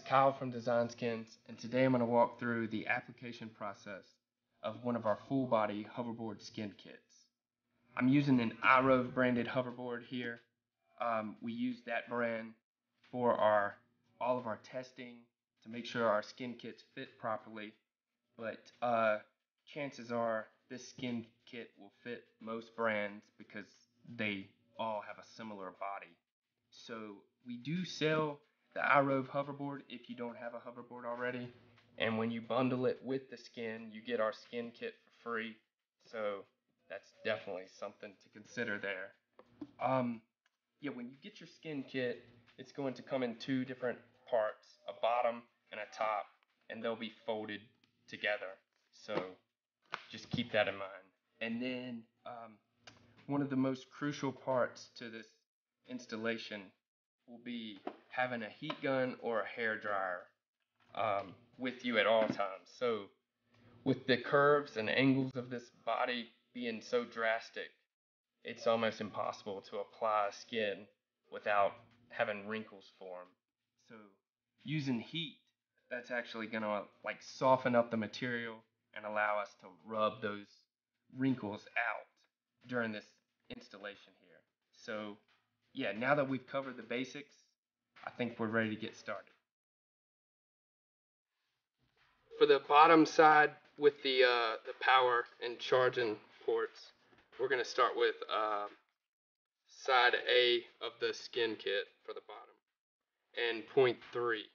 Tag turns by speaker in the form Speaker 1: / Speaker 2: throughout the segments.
Speaker 1: Kyle from Design Skinz, and today I'm going to walk through the application process of one of our full body hoverboard skin kits. I'm using an iRove branded hoverboard here. We use that brand for all of our testing to make sure our skin kits fit properly, but chances are this skin kit will fit most brands because they all have a similar body. So we do sell the iRove hoverboard if you don't have a hoverboard already. And when you bundle it with the skin, you get our skin kit for free. So that's definitely something to consider there. Yeah, when you get your skin kit, it's going to come in two different parts, a bottom and a top, and they'll be folded together. So just keep that in mind. And then one of the most crucial parts to this installation will be having a heat gun or a hair dryer with you at all times. So with the curves and angles of this body being so drastic, it's almost impossible to apply skin without having wrinkles form. So using heat, that's actually gonna like soften up the material and allow us to rub those wrinkles out during this installation here. So yeah, now that we've covered the basics, I think we're ready to get started. For the bottom side with the power and charging ports, we're gonna start with side A of the skin kit for the bottom and point 3.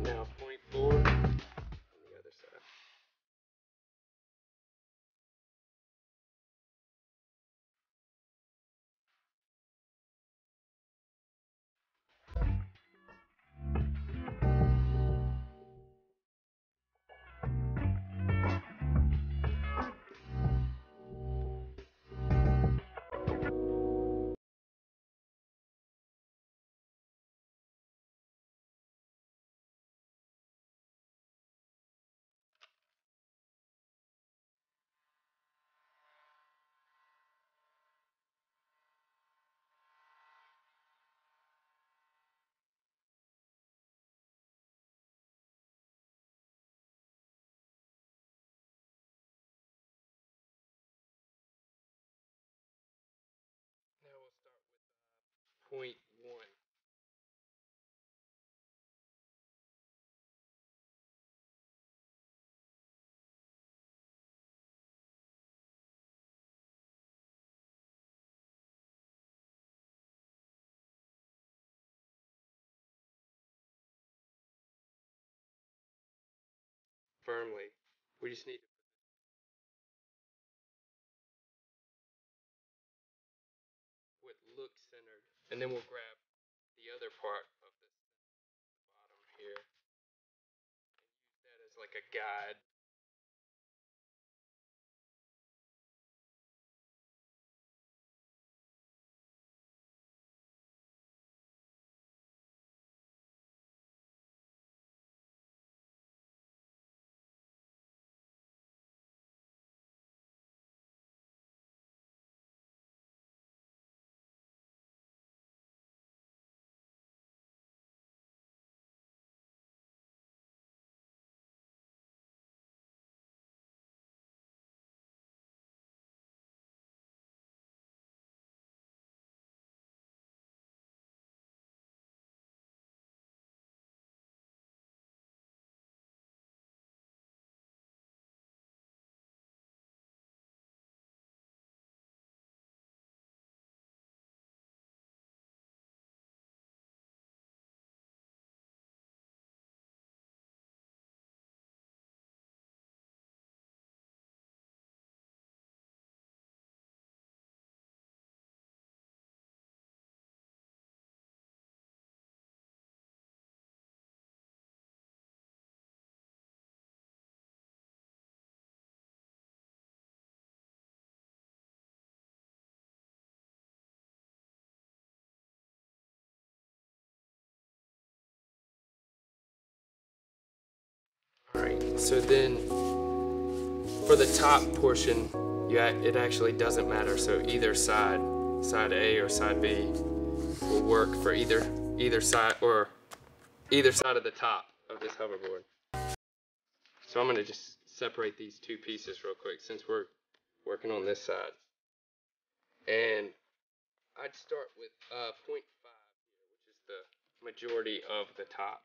Speaker 1: Now point 4 on the other side. Now we'll start with point 1. Firmly. We just need what looks centered, and then we'll grab the other part of this bottom here and use that as like a guide. Alright, so then for the top portion, it actually doesn't matter. So either side, side A or side B, will work for either side or either side of the top of this hoverboard. So I'm going to just separate these two pieces real quick since we're working on this side. And I'd start with 0.5 here, which is the majority of the top.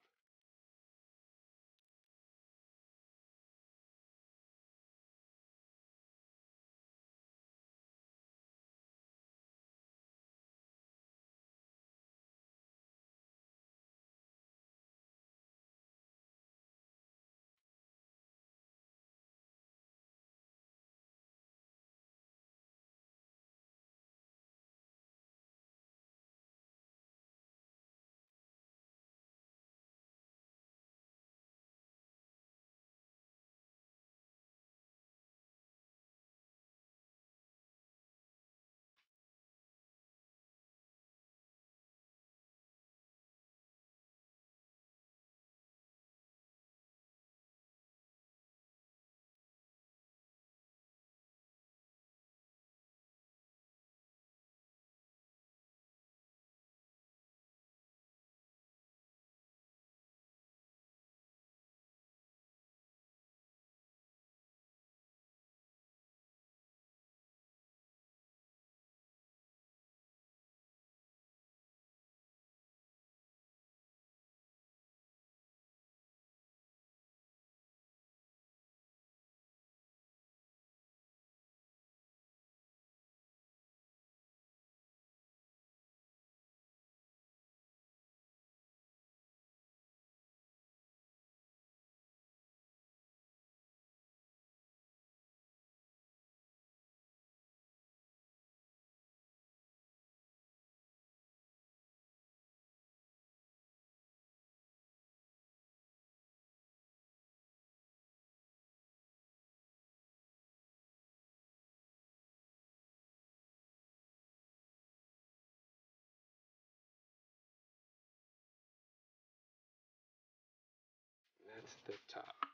Speaker 1: That's the top.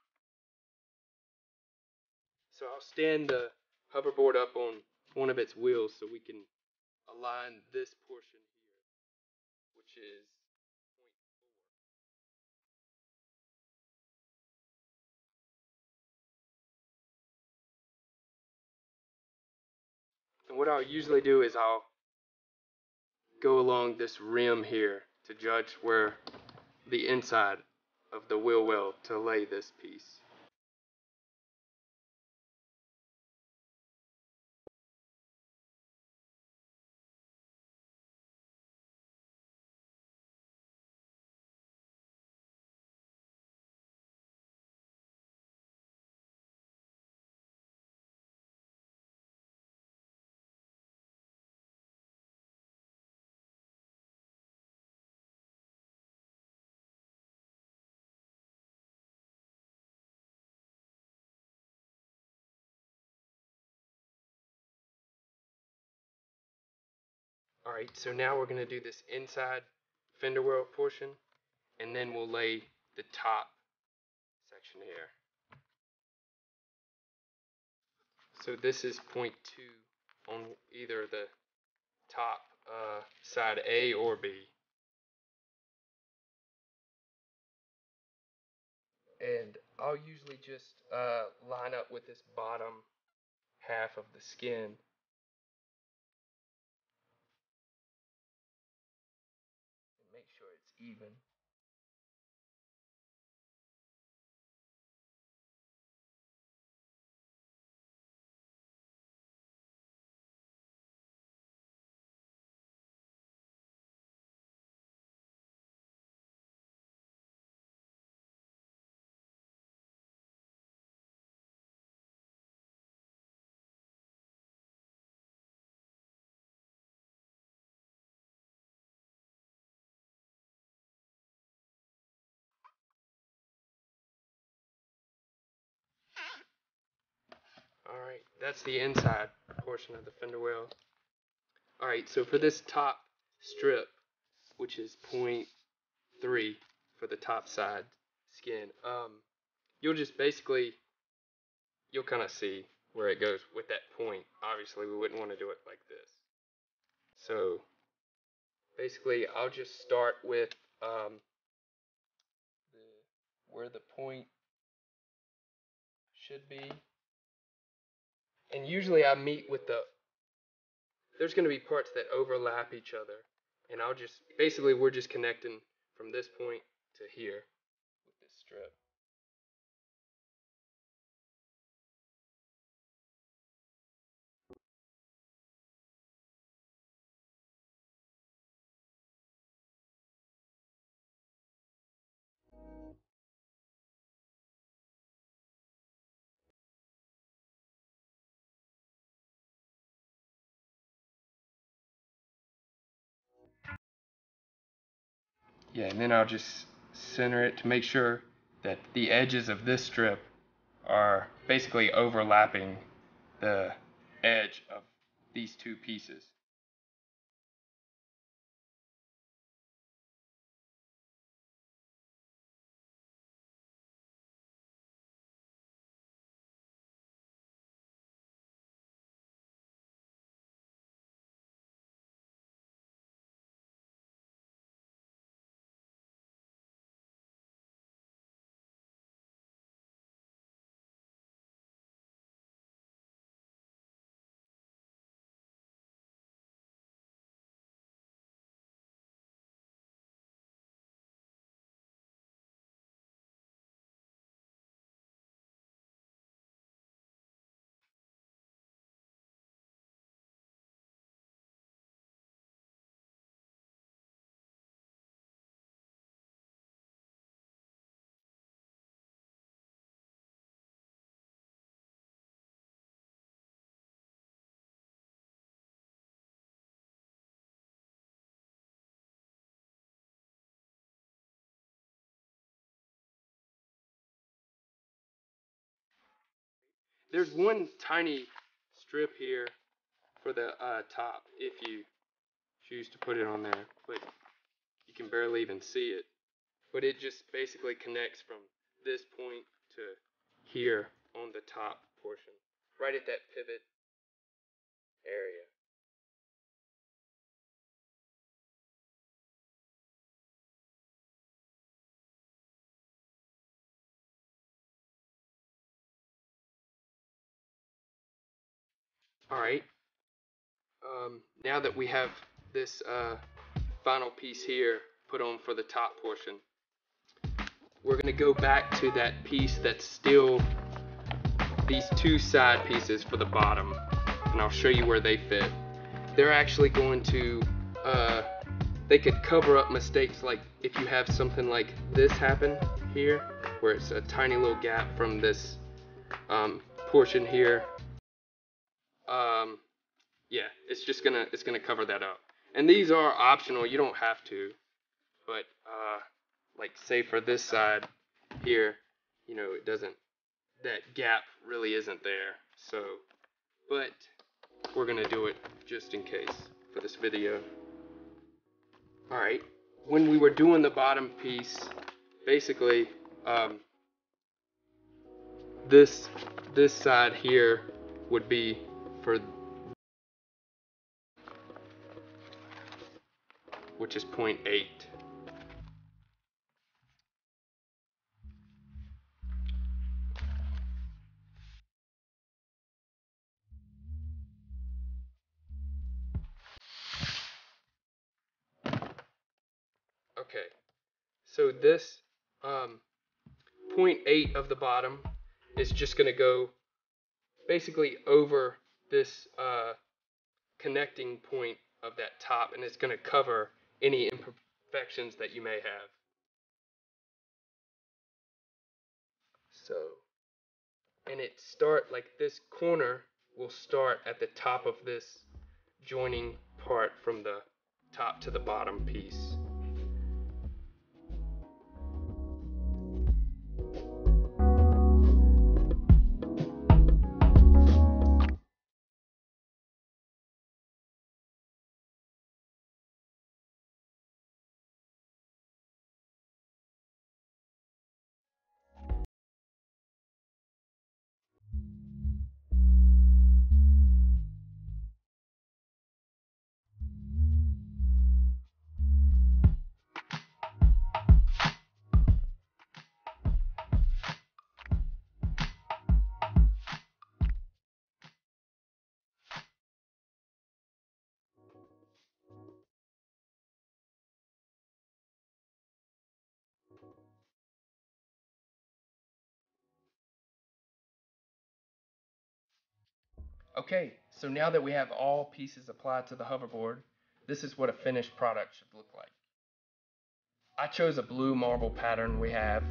Speaker 1: So I'll stand the hoverboard up on one of its wheels so we can align this portion here, which is 0.4. And what I'll usually do is I'll go along this rim here to judge where the inside of the wheel well to lay this piece. Alright, so now we're going to do this inside fender well portion, and then we'll lay the top section here. So this is 0.2 on either the top side A or B. And I'll usually just line up with this bottom half of the skin and make sure it's even. Alright, that's the inside portion of the fender well. Alright, so for this top strip, which is 0.3 for the top side skin, you'll just basically, you'll kind of see where it goes with that point. Obviously, we wouldn't want to do it like this. So basically, I'll just start with where the point should be. And usually I meet with there's going to be parts that overlap each other. And I'll just, basically we're just connecting from this point to here with this strip. Yeah, and then I'll just center it to make sure that the edges of this strip are basically overlapping the edge of these two pieces. There's one tiny strip here for the top if you choose to put it on there, but you can barely even see it. But it just basically connects from this point to here on the top portion, right at that pivot area. All right. Now that we have this final piece here put on for the top portion, we're going to go back to that piece that's still these two side pieces for the bottom, and I'll show you where they fit. They're actually going to, they could cover up mistakes like if you have something like this happen here, where it's a tiny little gap from this portion here. Yeah, it's gonna cover that up. And these are optional, you don't have to, but like say for this side here, you know, it doesn't, that gap really isn't there. So, but we're gonna do it just in case for this video. All right, when we were doing the bottom piece, basically this side here would be for, which is 0.8. Okay, so this 0.8 of the bottom is just going to go basically over this connecting point of that top, and it's going to cover any imperfections that you may have. So, and it start like this corner will start at the top of this joining part from the top to the bottom piece. Okay, so now that we have all pieces applied to the hoverboard, this is what a finished product should look like. I chose a blue marble pattern. We have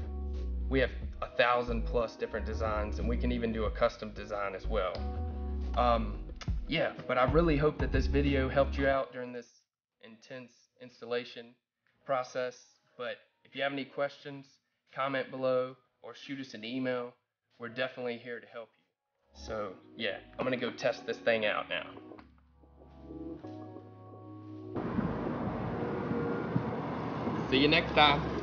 Speaker 1: 1,000+ different designs, and we can even do a custom design as well. Um, yeah, but I really hope that this video helped you out during this intense installation process. But if you have any questions, comment below or shoot us an email. We're definitely here to help you. So yeah, I'm gonna go test this thing out now. See you next time.